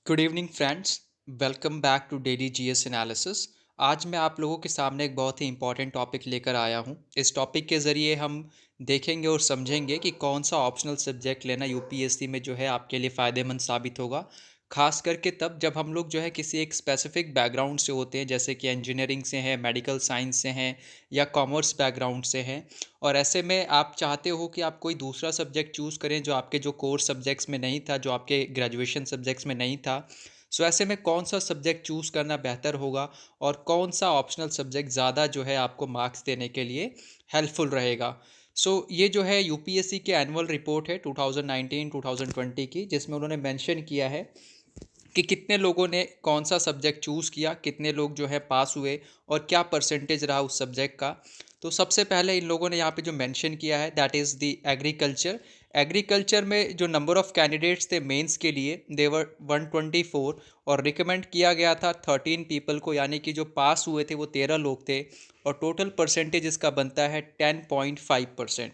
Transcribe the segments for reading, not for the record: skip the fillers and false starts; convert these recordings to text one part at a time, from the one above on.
Good evening friends. Welcome back to daily GS analysis. आज मैं आप लोगों के सामने एक बहुत ही इंपॉर्टेंट टॉपिक लेकर आया हूं। इस टॉपिक के ज़रिए हम देखेंगे और समझेंगे कि कौन सा ऑप्शनल सब्जेक्ट लेना यूपीएससी में जो है आपके लिए फ़ायदेमंद साबित होगा। खास करके तब जब हम लोग जो है किसी एक स्पेसिफिक बैकग्राउंड से होते हैं, जैसे कि इंजीनियरिंग से हैं, मेडिकल साइंस से हैं या कॉमर्स बैकग्राउंड से हैं। और ऐसे में आप चाहते हो कि आप कोई दूसरा सब्जेक्ट चूज़ करें जो आपके जो कोर सब्जेक्ट्स में नहीं था, जो आपके ग्रेजुएशन सब्जेक्ट्स में नहीं था। सो ऐसे में कौन सा सब्जेक्ट चूज़ करना बेहतर होगा और कौन सा ऑप्शनल सब्जेक्ट ज़्यादा जो है आपको मार्क्स देने के लिए हेल्पफुल रहेगा। ये जो है यूपीएससी के एनुअल रिपोर्ट है 2019-2020 की, जिसमें उन्होंने मेंशन किया है कि कितने लोगों ने कौन सा सब्जेक्ट चूज़ किया, कितने लोग जो है पास हुए और क्या परसेंटेज रहा उस सब्जेक्ट का। तो सबसे पहले इन लोगों ने यहाँ पे जो मेंशन किया है that is the agriculture. Agriculture में जो नंबर ऑफ़ कैंडिडेट्स थे मेंस के लिए देवर 124 और रिकमेंड किया गया था 13 पीपल को, यानी कि जो पास हुए थे वो 13 लोग थे और टोटल परसेंटेज इसका बनता है 10.5%।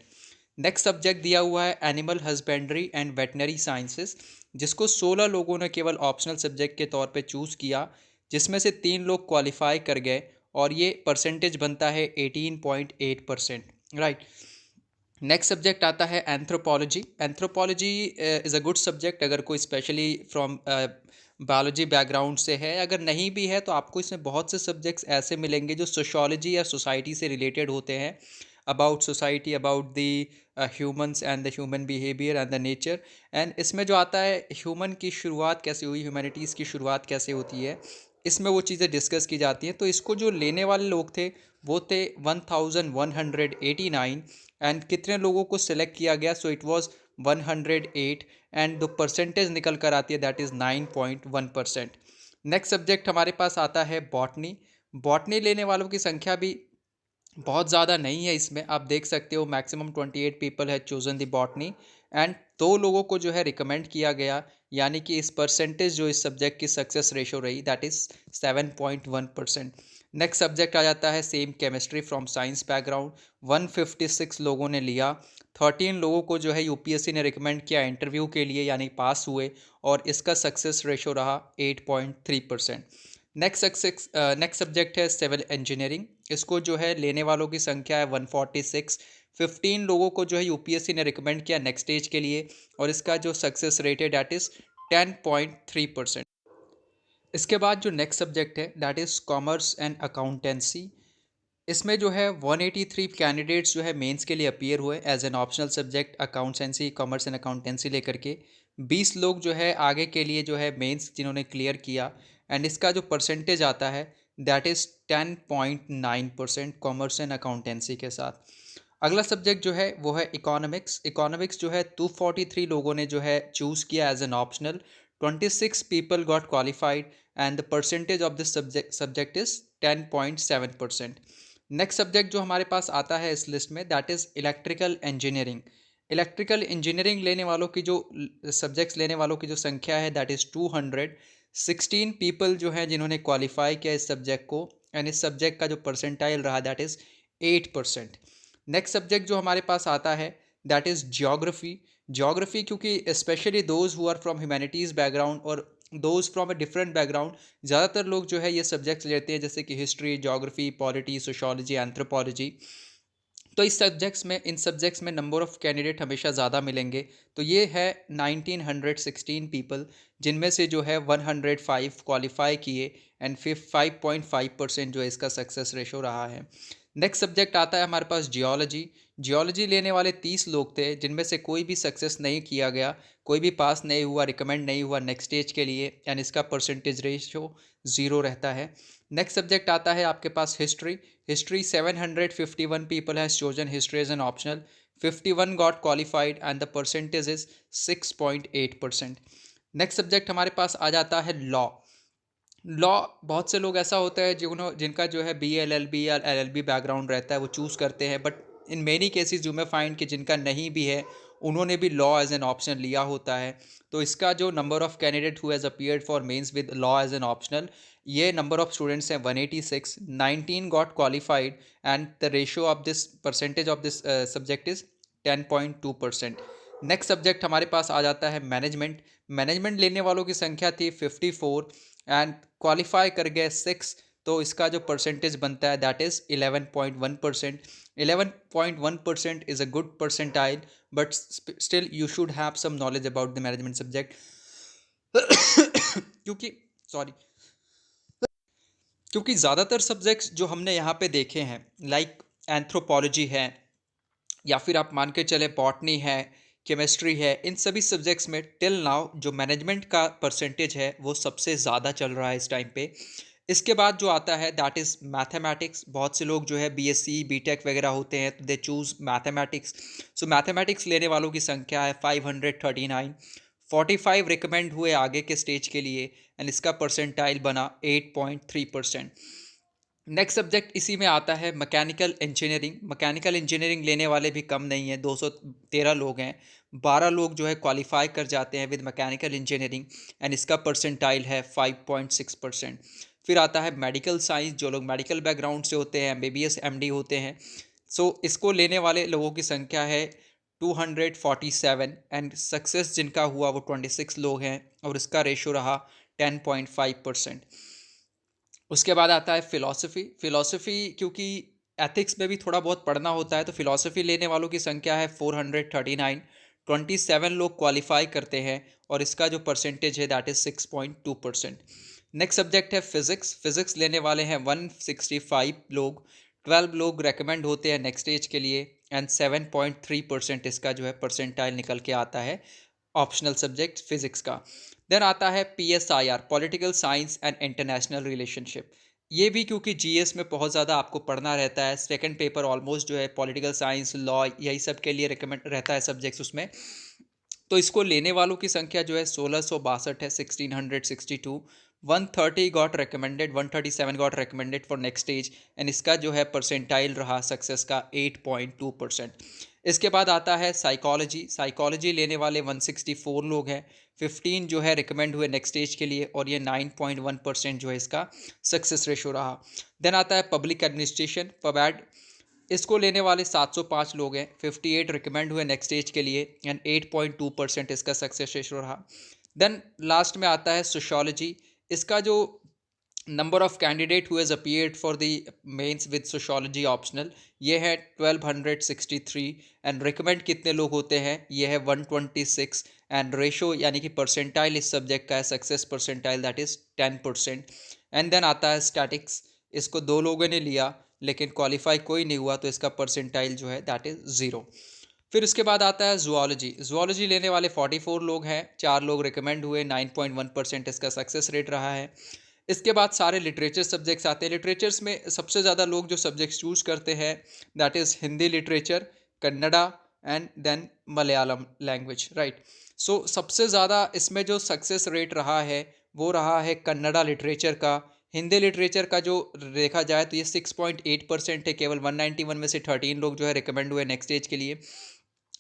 नेक्स्ट सब्जेक्ट दिया हुआ है animal husbandry and veterinary sciences, जिसको 16 लोगों ने केवल ऑप्शनल सब्जेक्ट के तौर पे चूज़ किया, जिसमें से 3 लोग क्वालिफाई कर गए और ये परसेंटेज बनता है 18.8%। राइट। नेक्स्ट सब्जेक्ट आता है anthropology. Anthropology is a good subject अगर कोई स्पेशली फ्रॉम बायोलॉजी बैकग्राउंड से है। अगर नहीं भी है तो आपको इसमें बहुत से सब्जेक्ट्स ऐसे मिलेंगे जो सोशोलॉजी या सोसाइटी से रिलेटेड होते हैं, about society, about the humans and the human behaviour and the nature. And इसमें जो आता है ह्यूमन की शुरुआत कैसे हुई, ह्यूमैनिटीज़ की शुरुआत कैसे होती है, इसमें वो चीज़ें डिस्कस की जाती हैं। तो इसको जो लेने वाले लोग थे वो थे 1189। एंड कितने लोगों को सिलेक्ट किया गया, so it was 108 and the percentage निकल कर आती है दैट इज़ 9.1%। नेक्स्ट सब्जेक्ट हमारे पास आता है बॉटनी। बॉटनी लेने वालों की संख्या भी बहुत ज़्यादा नहीं है। इसमें आप देख सकते हो मैक्सिमम 28 पीपल है चोजन द बॉटनी एंड 2 लोगों को जो है रिकमेंड किया गया, यानी कि इस परसेंटेज जो इस सब्जेक्ट की सक्सेस रेशो रही दैट इज़ 7.1%। नेक्स्ट सब्जेक्ट आ जाता है same chemistry from science background. 156 लोगों ने लिया, 13 लोगों को जो है यूपीएससी ने रिकमेंड किया इंटरव्यू के लिए, यानी पास हुए, और इसका सक्सेस रेशो रहा 8.3%। नेक्स्ट सब्जेक्ट है सिविल इंजीनियरिंग। इसको जो है लेने वालों की संख्या है 146। 15 लोगों को जो है यूपीएससी ने रिकमेंड किया नेक्स्ट स्टेज के लिए और इसका जो सक्सेस रेट है डैट इज़ 10.3%। इसके बाद जो नेक्स्ट सब्जेक्ट है that is commerce and accountancy. इसमें जो है 183 कैंडिडेट्स जो है मेंस के लिए अपीयर हुए as an optional subject accountancy, commerce and accountancy लेकर के। 20 लोग जो है आगे के लिए जो है मेंस जिन्होंने क्लियर किया एंड इसका जो परसेंटेज आता है that is 10.9% commerce and accountancy के साथ। अगला सब्जेक्ट जो है वो है इकोनॉमिक्स। इकोनॉमिक्स जो है 243 लोगों ने जो है चूज़ किया as an optional. 26 people got qualified and the percentage of this subject is 10.7%। Next subject जो हमारे पास आता है इस लिस्ट में that is electrical engineering. Electrical engineering लेने वालों की जो सब्जेक्ट्स लेने वालों की जो संख्या है दैट इज़ 216 पीपल जो हैं जिन्होंने क्वालिफाई किया इस सब्जेक्ट को एंड इस सब्जेक्ट का जो परसेंटाइल रहा दैट इज़ 8%। नेक्स्ट सब्जेक्ट जो हमारे पास आता है दैट इज़ जियोग्राफी। जियोग्राफी क्योंकि specially those who are from humanities background और those from a different background, ज़्यादातर लोग जो है ये सब्जेक्ट्स लेते हैं, जैसे कि history, geography, polity, sociology, anthropology. तो इन सब्जेक्ट्स में नंबर ऑफ़ कैंडिडेट हमेशा ज़्यादा मिलेंगे। तो ये है 1916 पीपल, जिनमें से जो है 105 क्वालिफाई किए एंड फिर 5.5% जो है इसका सक्सेस रेशो रहा है। नेक्स्ट सब्जेक्ट आता है हमारे पास जियोलॉजी। जियोलॉजी लेने वाले 30 लोग थे, जिनमें से कोई भी सक्सेस नहीं किया गया, कोई भी पास नहीं हुआ, रिकमेंड नहीं हुआ नेक्स्ट स्टेज के लिए एंड इसका परसेंटेज रेशो 0 रहता है। नेक्स्ट सब्जेक्ट आता है आपके पास history. History 751 people has chosen history as an optional. 51 got qualified and the percentage is 6.8%. Next subject हमारे पास आ जाता है लॉ। लॉ बहुत से लोग ऐसा होता है जिनका जो है BLLB या LLB बैकग्राउंड रहता है वो चूज़ करते हैं, but in many cases you may find कि जिनका नहीं भी है उन्होंने भी लॉ एज एन ऑप्शन लिया होता है। तो इसका जो number of candidate who has appeared for mains with law as an optional, ये नंबर ऑफ स्टूडेंट्स हैं 186। 19 got qualified and the ratio of this percentage of this subject is 10.2%। Next subject हमारे पास आ जाता है मैनेजमेंट। मैनेजमेंट लेने वालों की संख्या थी 54 एंड क्वालिफाई कर गए 6, तो इसका जो परसेंटेज बनता है that is 11.1%। 11.1% is a good percentile, but still you should have some knowledge about the management subject. क्योंकि सॉरी क्योंकि ज़्यादातर सब्जेक्ट्स जो हमने यहाँ पे देखे हैं, लाइक एंथ्रोपोलॉजी है, या फिर आप मान के चले बॉटनी है, केमिस्ट्री है, इन सभी सब्जेक्ट्स में टिल नाउ जो मैनेजमेंट का परसेंटेज है वो सबसे ज़्यादा चल रहा है इस टाइम पे। इसके बाद जो आता है दैट इज़ मैथमेटिक्स। बहुत से लोग जो है बीएससी बीटेक वगैरह होते हैं तो दे चूज़ मैथमेटिक्स। सो मैथमेटिक्स लेने वालों की संख्या है 539। 45 रिकमेंड हुए आगे के स्टेज के लिए एंड इसका परसेंटाइल बना 8.3%। नेक्स्ट सब्जेक्ट इसी में आता है मैकेनिकल इंजीनियरिंग। मैकेनिकल इंजीनियरिंग लेने वाले भी कम नहीं हैं, 213 लोग हैं। 12 लोग जो है क्वालिफाई कर जाते हैं विद मैकेनिकल इंजीनियरिंग एंड इसका परसेंटाइल है 5.6%। फिर आता है मेडिकल साइंस, जो लोग मेडिकल बैकग्राउंड से होते हैं, एमबीबीएस एमडी होते हैं। सो इसको लेने वाले लोगों की संख्या है 247 एंड सक्सेस जिनका हुआ वो 26 लोग हैं और इसका रेशो रहा 10.5%। उसके बाद आता है फ़िलॉसफ़ी। फ़िलॉसफ़ी क्योंकि एथिक्स में भी थोड़ा बहुत पढ़ना होता है, तो फ़िलॉसफ़ी लेने वालों की संख्या है 439। 27 लोग क्वालिफाई करते हैं और इसका जो परसेंटेज है दैट इज़ 6.2%। नेक्स्ट सब्जेक्ट है फ़िज़िक्स। फ़िज़िक्स लेने वाले हैं 165 लोग। 12 लोग रेकमेंड होते हैं नेक्स्ट स्टेज के लिए एंड 7.3% इसका जो है परसेंटाइल निकल के आता है ऑप्शनल सब्जेक्ट फिजिक्स का। देन आता है PSIR, political science and international relationship. ये भी क्योंकि जीएस में बहुत ज़्यादा आपको पढ़ना रहता है, सेकंड पेपर ऑलमोस्ट जो है पॉलिटिकल साइंस लॉ यही सब के लिए रिकमेंड रहता है सब्जेक्ट्स उसमें। तो इसको लेने वालों की संख्या जो है 1662 है, 1662। 130 got recommended, 137 got recommended for next stage and इसका जो है परसेंटाइल रहा सक्सेस का 8.2%। इसके बाद आता है साइकोलॉजी। साइकोलॉजी लेने वाले 164 लोग हैं। 15 जो है रिकमेंड हुए नेक्स्ट स्टेज के लिए और ये 9.1% जो है इसका सक्सेस रेशो रहा। देन आता है पब्लिक एडमिनिस्ट्रेशन, पबैड। इसको लेने वाले 705 लोग हैं। 58 रिकमेंड हुए नेक्स्ट स्टेज के लिए एंड 8.2% इसका सक्सेस रेशो रहा। देन लास्ट में आता है सोशोलॉजी। इसका जो number of candidate who has appeared for the mains with sociology optional, ये है 1263 एंड रिकमेंड कितने लोग होते हैं, ये है 126 एंड रेशो यानी कि परसेंटाइल इस सब्जेक्ट का है success percentile that is 10%। And then आता है स्टैटिक्स। इसको 2 लोगों ने लिया लेकिन क्वालिफाई कोई नहीं हुआ तो इसका परसेंटाइल जो है दैट इज़ 0। फिर उसके बाद आता है जूलॉजी। जूलॉजी लेने वाले 44 लोग हैं, 4 लोग रिकमेंड हुए, 9.1% इसका सक्सेस रेट रहा है। इसके बाद सारे लिटरेचर सब्जेक्ट्स आते हैं। लिटरेचर्स में सबसे ज़्यादा लोग जो सब्जेक्ट्स चूज़ करते हैं that is Hindi literature, Kannada and then Malayalam language, right. So सबसे ज़्यादा इसमें जो सक्सेस रेट रहा है वो रहा है कन्नड़ा लिटरेचर का। हिंदी लिटरेचर का जो देखा जाए तो ये 6.8% है। केवल 191 में से 13 लोग जो है रिकमेंड हुए नेक्स्ट स्टेज के लिए।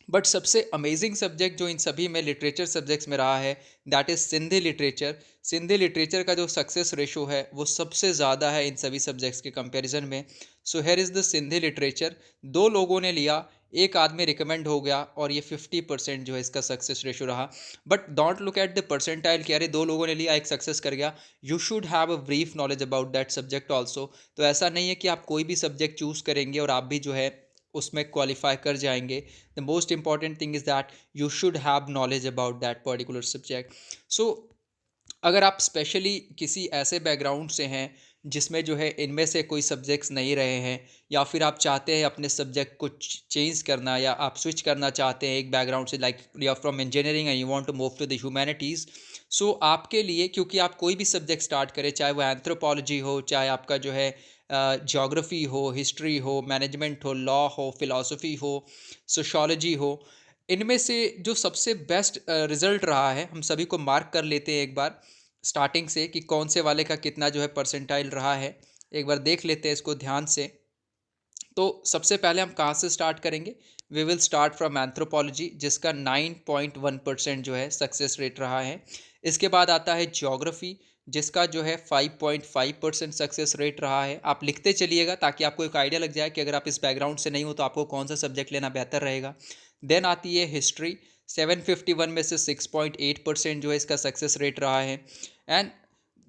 बट सबसे अमेजिंग सब्जेक्ट जो इन सभी में लिटरेचर सब्जेक्ट्स में रहा है that is Sindhi literature. Sindhi literature का जो सक्सेस रेशो है वो सबसे ज़्यादा है इन सभी सब्जेक्ट्स के कंपैरिजन में। So here is the Sindhi literature. 2 लोगों ने लिया, एक आदमी रिकमेंड हो गया और ये 50% जो है इसका सक्सेस रेशो रहा। But don't look at the percentile कि अरे 2 लोगों ने लिया एक सक्सेस कर गया। You should have a brief knowledge about that subject also. तो ऐसा नहीं है कि आप कोई भी सब्जेक्ट चूज़ करेंगे और आप भी जो है उसमें क्वालिफाई कर जाएंगे। The most important thing is that you should have knowledge about that particular subject. So अगर आप स्पेशली किसी ऐसे बैकग्राउंड से हैं जिसमें जो है इनमें से कोई सब्जेक्ट्स नहीं रहे हैं, या फिर आप चाहते हैं अपने सब्जेक्ट को चेंज करना या आप स्विच करना चाहते हैं एक बैकग्राउंड से, like you are from engineering and you want to move to the humanities. So आपके लिए, क्योंकि आप कोई भी सब्जेक्ट स्टार्ट करें, चाहे वो एंथ्रोपोलॉजी हो, चाहे आपका जो है ज्योग्राफी हो, हिस्ट्री हो, मैनेजमेंट हो, लॉ हो, फिलॉसफी हो, सोशोलॉजी हो, इनमें से जो सबसे बेस्ट रिजल्ट रहा है, हम सभी को मार्क कर लेते हैं एक बार स्टार्टिंग से कि कौन से वाले का कितना जो है परसेंटाइल रहा है। एक बार देख लेते हैं इसको ध्यान से। तो सबसे पहले हम कहाँ से स्टार्ट करेंगे? We will start from anthropology जिसका 9.1% जो है सक्सेस रेट रहा है। इसके बाद आता है ज्योग्राफी जिसका जो है 5.5% सक्सेस रेट रहा है। आप लिखते चलिएगा ताकि आपको एक आइडिया लग जाए कि अगर आप इस बैकग्राउंड से नहीं हो तो आपको कौन सा सब्जेक्ट लेना बेहतर रहेगा। देन आती है हिस्ट्री 751 में से 6.8% जो है इसका सक्सेस रेट रहा है। And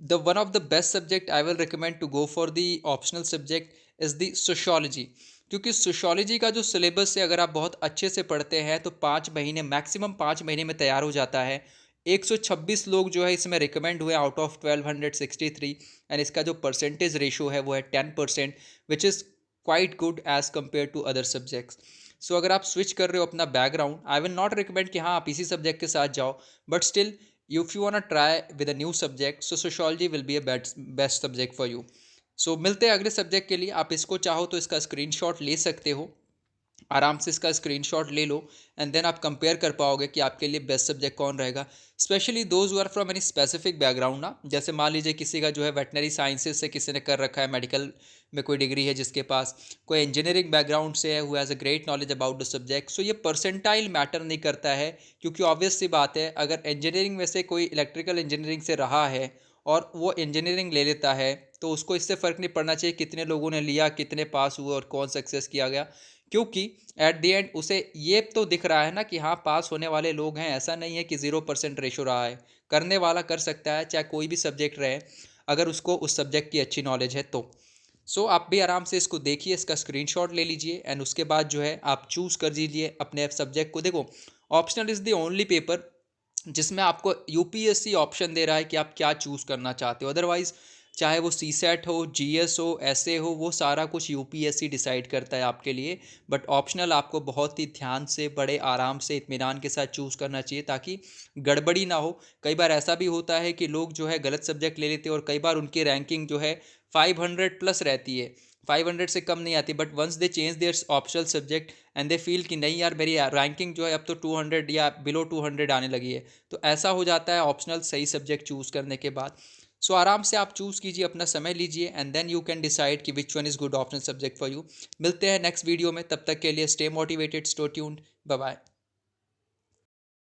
the one of the best subject I will recommend to go for the optional subject is the sociology, क्योंकि सोशोलॉजी का जो सिलेबस है अगर आप बहुत अच्छे से पढ़ते हैं तो 5 महीने, मैक्सिमम 5 महीने में तैयार हो जाता है। 126 लोग जो है इसमें रिकमेंड हुए आउट ऑफ 1263, एंड इसका जो परसेंटेज रेशो है वो है 10%, which is quite good as compare to other subjects. So अगर आप स्विच कर रहे हो अपना background, I will not recommend कि हाँ आप इसी सब्जेक्ट के साथ जाओ, but still if you want to try with a new subject, so sociology will be a best subject for you. So मिलते हैं अगले सब्जेक्ट के लिए। आप इसको चाहो तो इसका स्क्रीनशॉट ले सकते हो, आराम से इसका स्क्रीनशॉट ले लो, एंड देन आप कंपेयर कर पाओगे कि आपके लिए बेस्ट सब्जेक्ट कौन रहेगा। Specially those who are from any specific background ना, जैसे मान लीजिए किसी का जो है वेटनरी साइंसेज से किसी ने कर रखा है, मेडिकल में कोई डिग्री है जिसके पास, कोई इंजीनियरिंग बैकग्राउंड से है who has a great knowledge about the subject. So ये परसेंटाइल मैटर नहीं करता है, क्योंकि ऑब्वियस सी बात है अगर इंजीनियरिंग में से कोई इलेक्ट्रिकल इंजीनियरिंग से रहा है और वो इंजीनियरिंग ले लेता है तो उसको इससे फ़र्क नहीं पड़ना चाहिए कितने लोगों ने लिया, कितने पास हुए और कौन सक्सेस किया गया, क्योंकि एट द एंड उसे ये तो दिख रहा है ना कि हाँ पास होने वाले लोग हैं, ऐसा नहीं है कि 0% रेशो रहा है। करने वाला कर सकता है चाहे कोई भी सब्जेक्ट रहे, अगर उसको उस सब्जेक्ट की अच्छी नॉलेज है तो। सो आप भी आराम से इसको देखिए, इसका स्क्रीनशॉट ले लीजिए, एंड उसके बाद जो है आप चूज़ कर दीजिए अपने सब्जेक्ट को। देखो, optional is the only paper जिसमें आपको यूपीएससी ऑप्शन दे रहा है कि आप क्या चूज़ करना चाहते हो। अदरवाइज़ चाहे वो सी सेट हो, जीएस हो, ऐसे हो, वो सारा कुछ यूपीएससी डिसाइड करता है आपके लिए। बट ऑप्शनल आपको बहुत ही ध्यान से, बड़े आराम से, इत्मीनान के साथ चूज़ करना चाहिए ताकि गड़बड़ी ना हो। कई बार ऐसा भी होता है कि लोग जो है गलत सब्जेक्ट ले लेते हैं और कई बार उनकी रैंकिंग जो है 500 प्लस रहती है, 500 से कम नहीं आती, but once they change their optional subject and they feel कि नहीं यार मेरी रैंकिंग जो है अब तो 200 या बिलो 200 आने लगी है, तो ऐसा हो जाता है ऑप्शनल सही सब्जेक्ट चूज़ करने के बाद। सो आराम से आप चूज़ कीजिए, अपना समय लीजिए, and then you can decide कि which one is good optional subject for you. मिलते हैं नेक्स्ट वीडियो में, तब तक के लिए stay motivated, stay tuned, bye bye.